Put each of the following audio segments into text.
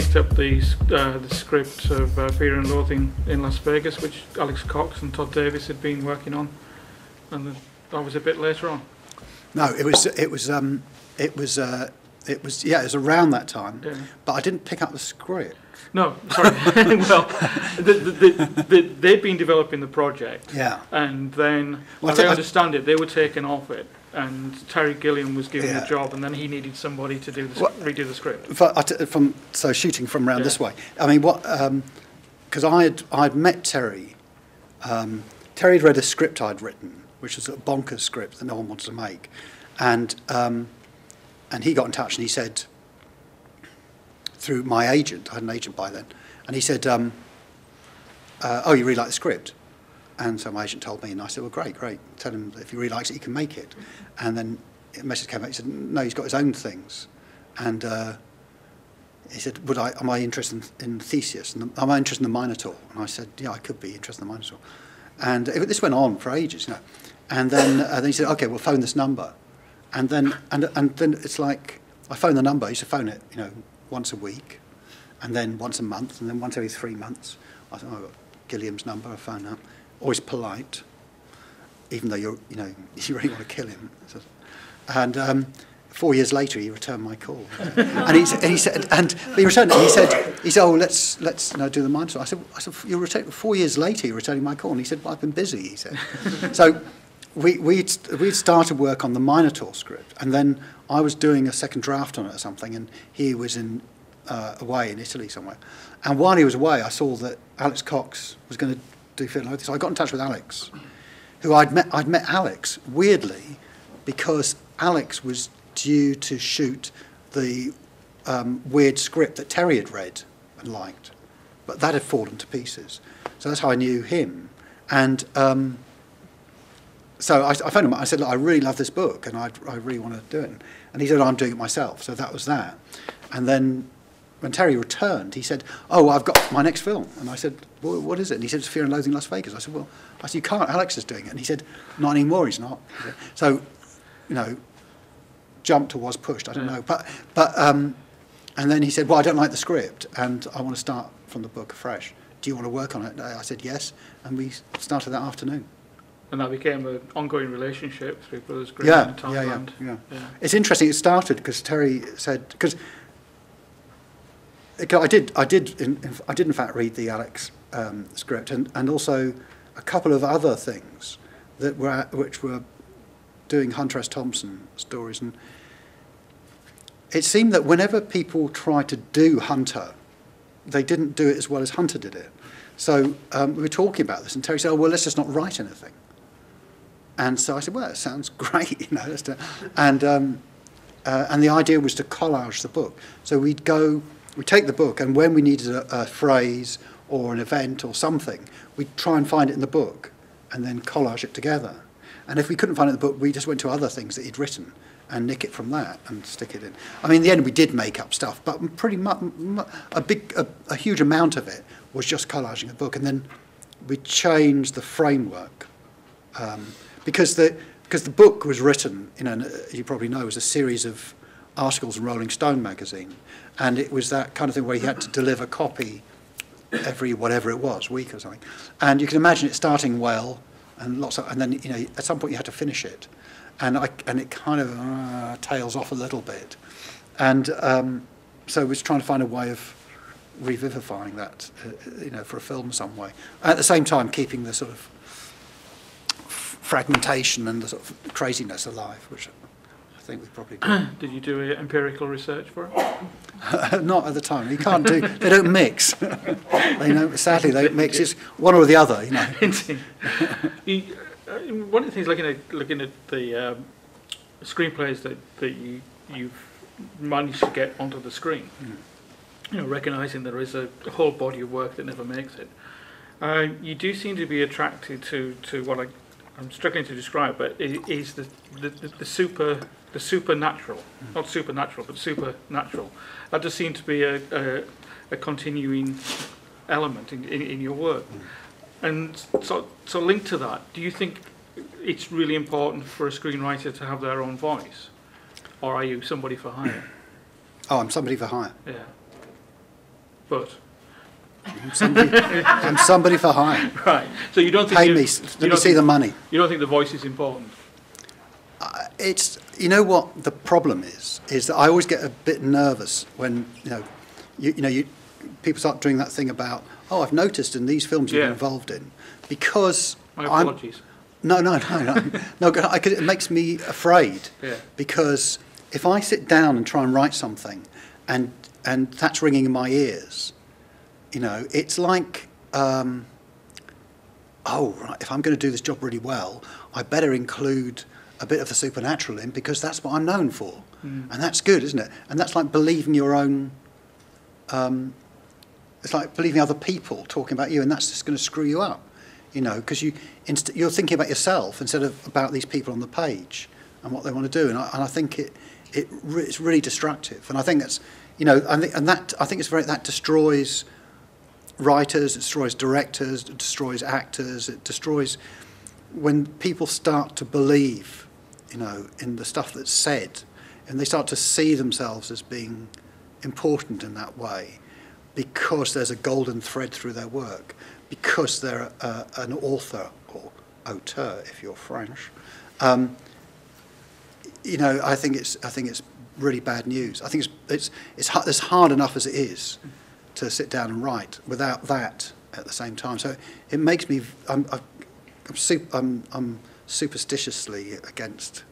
picked up the script of Fear and Loathing in Las Vegas, which Alex Cox and Todd Davis had been working on, and that was a bit later on. No, it was around that time, yeah. But I didn't pick up the script. No, sorry. Well, they'd been developing the project, yeah, and then, as I understand it, they were taken off it, and Terry Gilliam was given the job, and then he needed somebody to do redo the script. So shooting from around this way. I mean, because I'd met Terry. Terry had read a script I'd written, which was a bonkers script that no one wanted to make, and he got in touch and he said, through my agent, I had an agent by then, and he said, oh, you really like the script? And so my agent told me, and I said, well, great, tell him that if he really likes it, he can make it. And then a message came back, he said, no, he's got his own things. And he said, am I interested in Theseus? And am I interested in the Minotaur? And I said, yeah, I could be interested in the Minotaur. And this went on for ages, you know. And then he said, okay, we'll phone this number. And then it's like, I phoned the number, I used to phone it, you know, once a week, and then once a month, and then once every 3 months. I thought, I got Gilliam's number, I phoned up. Always polite, even though you really want to kill him. And 4 years later, he returned my call, and he said, he returned it. And he said, oh, let's do the Minotaur. I said, you return 4 years later, you're returning my call, and he said, well, I've been busy. He said, so we'd started work on the Minotaur script, and then I was doing a second draft on it or something, and he was away in Italy somewhere. And while he was away, I saw that Alex Cox was going to do Fear and Loathing. So I got in touch with Alex, who I'd met Alex, weirdly, because Alex was due to shoot the weird script that Terry had read and liked, but that had fallen to pieces. So that's how I knew him. And so I phoned him. I said, look, I really love this book, and I really want to do it. And he said, I'm doing it myself. So that was that. And then when Terry returned, he said, oh, I've got my next film. And I said, well, what is it? And he said, it's Fear and Loathing Las Vegas. I said, you can't. Alex is doing it. And he said, not anymore, he's not. So, jumped or was pushed, I don't know. But and then he said, well, I don't like the script, and I want to start from the book afresh. Do you want to work on it? I said, yes. And we started that afternoon. And that became an ongoing relationship through Brothers Grimm and Thailand. Yeah. It's interesting. It started because Terry said, because I did in fact read the Alex script, and also a couple of other things which were doing Hunter S. Thompson stories, and it seemed that whenever people tried to do Hunter, they didn't do it as well as Hunter did it. So we were talking about this, and Terry said, oh, well, let's just not write anything. And so I said, well, that sounds great, let's do it. And the idea was to collage the book. So we'd take the book, and when we needed a phrase or an event or something, we'd try and find it in the book and then collage it together. And if we couldn't find it in the book, we just went to other things that he'd written and nick it from that and stick it in. I mean, in the end, we did make up stuff, but pretty much a huge amount of it was just collaging a book. And then we changed the framework because the book was written, you probably know, as a series of articles in Rolling Stone magazine, and it was that kind of thing where you had to deliver copy every whatever it was, week or something. And you can imagine it starting well, and then at some point you had to finish it, and it kind of tails off a little bit, and so we was trying to find a way of revivifying that, for a film some way, at the same time keeping the sort of fragmentation and the sort of craziness alive, which I think we probably did. Did you do empirical research for it? Not at the time. You can't do. They don't mix. Sadly, they don't mix. It's one or the other. One of the things, looking at the screenplays that you've managed to get onto the screen, recognising there is a whole body of work that never makes it, you do seem to be attracted to what I'm struggling to describe, but it is the supernatural, not supernatural, but supernatural. That does seem to be a continuing element in your work. And so linked to that, do you think it's really important for a screenwriter to have their own voice? Or are you somebody for hire? Oh, I'm somebody for hire. Yeah. but I'm somebody for hire. right. So you don't think Pay me. Let me see the money. You don't think the voice is important? It's, you know what the problem is that I always get a bit nervous when people start doing that thing about, oh, I've noticed in these films you're involved in, because my apologies. No. It makes me afraid, because if I sit down and try and write something, and that's ringing in my ears, it's like, oh right, if I'm going to do this job really well, I better include a bit of the supernatural in, because that's what I'm known for, and that's good, isn't it? And that's like believing your own. It's like believing other people talking about you, and that's just going to screw you up, because you're thinking about yourself instead of about these people on the page and what they want to do, and I think it's really destructive, and I think that's, I think that destroys writers, it destroys directors, it destroys actors, it destroys when people start to believe, in the stuff that's said, and they start to see themselves as being important in that way, because there's a golden thread through their work, because they're an author or auteur, if you're French. I think it's really bad news. I think it's hard enough as it is to sit down and write without that at the same time. So it makes me I'm superstitiously against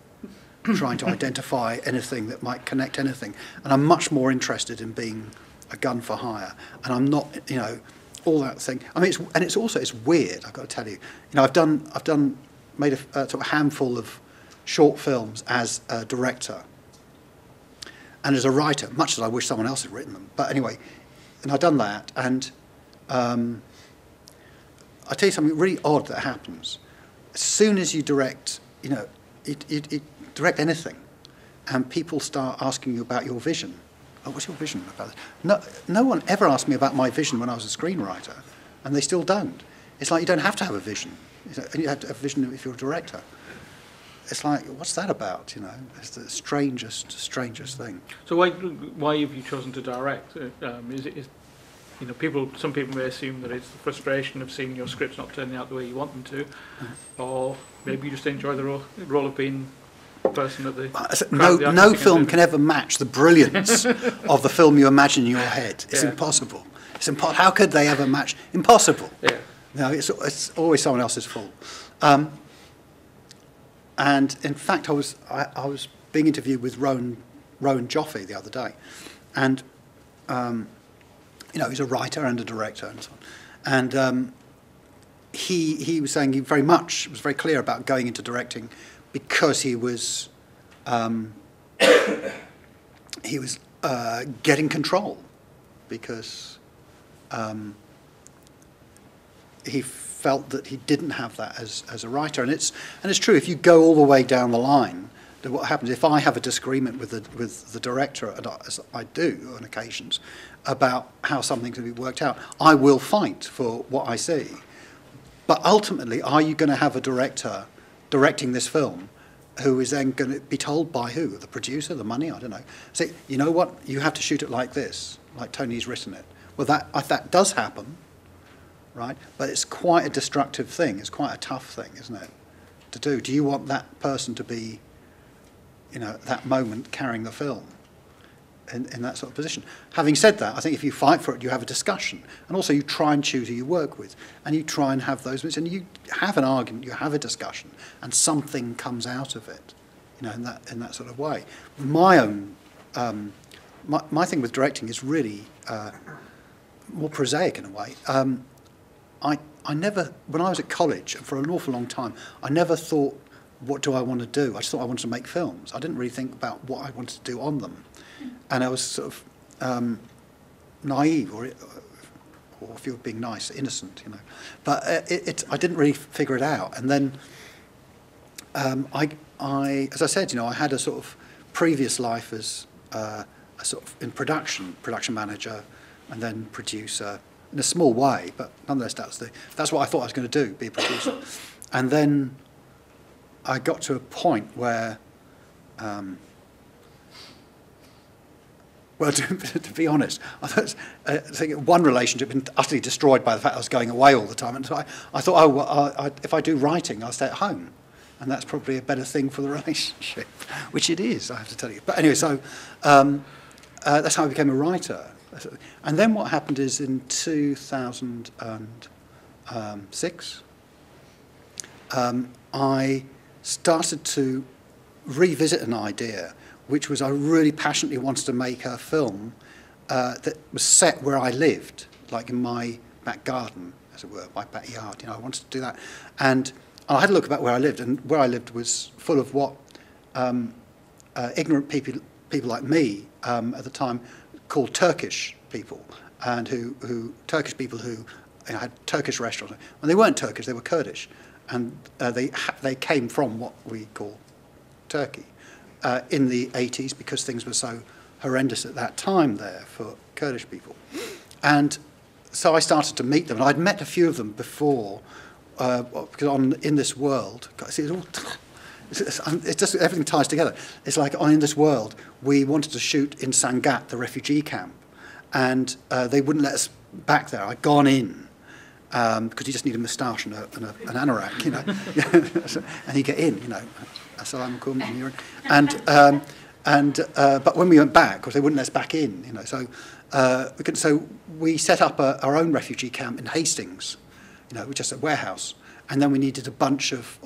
trying to identify anything that might connect anything, and I'm much more interested in being a gun for hire, and I'm not, all that thing. I mean, it's weird. I've got to tell you, I've made a sort of handful of short films as a director and as a writer, much as I wish someone else had written them. But anyway, and I've done that, and I'll tell you something really odd that happens. As soon as you direct, you direct anything, and people start asking you about your vision. Oh, what's your vision about this? No one ever asked me about my vision when I was a screenwriter, and they still don't. It's like you don't have to have a vision. You have to have a vision if you're a director. It's like, what's that about? It's the strangest thing. So why have you chosen to direct? Some people may assume that it's the frustration of seeing your scripts not turning out the way you want them to, or maybe you just enjoy the role of being the person at the... No film can ever match the brilliance of the film you imagine in your head. It's impossible. How could they ever match? Impossible. Yeah. No, it's always someone else's fault. And in fact, I was being interviewed with Rowan Joffe the other day, and he's a writer and a director and so on. And he was saying he was very clear about going into directing because he was getting control, because he felt that he didn't have that as a writer, and it's true. If you go all the way down the line, then what happens if I have a disagreement with the director, as I do on occasions, about how something's going to be worked out, I will fight for what I see. But ultimately, are you going to have a director directing this film who is then going to be told by who? The producer, the money? I don't know. Say, you know what? You have to shoot it like this, like Tony's written it. Well, that does happen, right? But it's quite a destructive thing. It's quite a tough thing, isn't it, to do? Do you want that person to be, at that moment carrying the film in that sort of position? Having said that, I think if you fight for it, you have a discussion, and also you try and choose who you work with, and you try and have those, and you have an argument, you have a discussion, and something comes out of it, in that sort of way. My own, my thing with directing is really more prosaic in a way. I never, when I was at college, for an awful long time, I never thought, what do I want to do? I just thought I wanted to make films. I didn't really think about what I wanted to do on them. And I was sort of naive, or if you were being nice, innocent, But I didn't really figure it out. And then as I said, I had a sort of previous life as a sort of in production manager, and then producer in a small way, but nonetheless that's what I thought I was going to do, be a producer. And then I got to a point where Well, to be honest, I think one relationship had been utterly destroyed by the fact I was going away all the time. And so I thought, oh, well, if I do writing, I'll stay at home. And that's probably a better thing for the relationship, which it is, I have to tell you. But anyway, so that's how I became a writer. And then what happened is in 2006, I started to revisit an idea, which was I really passionately wanted to make a film that was set where I lived, like in my back garden, as it were, my backyard. I wanted to do that. And I had a look about where I lived, and where I lived was full of what ignorant people like me at the time called Turkish people, and who Turkish people who had Turkish restaurants. Well, they weren't Turkish; they were Kurdish, and they came from what we call Turkey in the 80s, because things were so horrendous at that time there for Kurdish people. And so I started to meet them, and I'd met a few of them before, because In This World, see, it's just everything ties together. It's like on In This World, we wanted to shoot in Sangat, the refugee camp, and they wouldn't let us back there. I'd gone in, because you just need a moustache and an anorak, and you get in, Assalamu alaikum, but when we went back, of course, they wouldn't let us back in, so we set up our own refugee camp in Hastings, just a warehouse, and then we needed a bunch of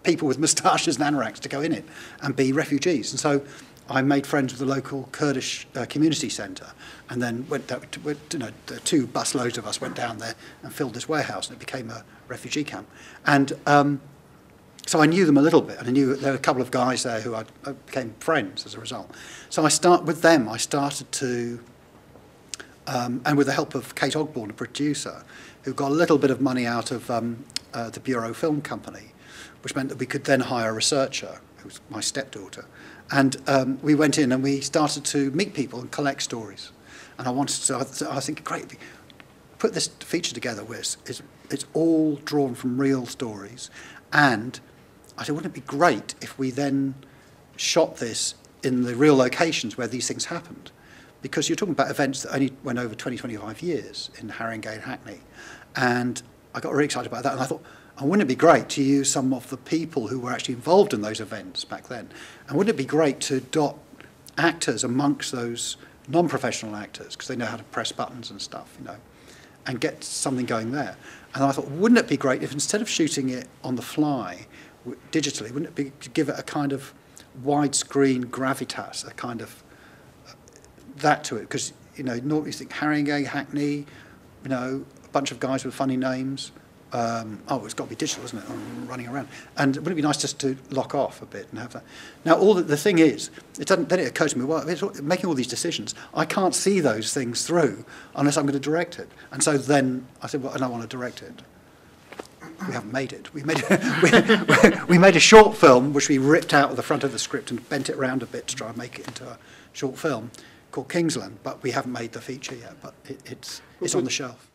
people with moustaches and anoraks to go in it and be refugees, and so I made friends with the local Kurdish community centre, and then the 2 busloads of us went down there and filled this warehouse, and it became a refugee camp. And so I knew them a little bit, and I knew there were a couple of guys there who I became friends as a result. So I started to, and with the help of Kate Ogborn, a producer, who got a little bit of money out of the Bureau Film Company, which meant that we could then hire a researcher, who was my stepdaughter. And we went in and we started to meet people and collect stories. And I was thinking, great, put this feature together where it's all drawn from real stories. And I said, wouldn't it be great if we then shot this in the real locations where these things happened? Because you're talking about events that only went over 20, 25 years in Haringey and Hackney. And I got really excited about that. And I thought, wouldn't it be great to use some of the people who were actually involved in those events back then? And wouldn't it be great to dot actors amongst those non-professional actors, because they know how to press buttons and stuff, and get something going there? And I thought, wouldn't it be great if instead of shooting it on the fly digitally, wouldn't it be to give it a kind of widescreen gravitas, a kind of that to it? Because, normally you think Haringey, Hackney, a bunch of guys with funny names. It's got to be digital, isn't it? I'm running around. And wouldn't it be nice just to lock off a bit and have that? Now, the thing is, then it occurred to me, making all these decisions, I can't see those things through unless I'm going to direct it. And so then I said, and I want to direct it. We haven't made it. We made a short film, which we ripped out of the front of the script and bent it around a bit to try and make it into a short film called Kingsland, but we haven't made the feature yet, but it's on the shelf.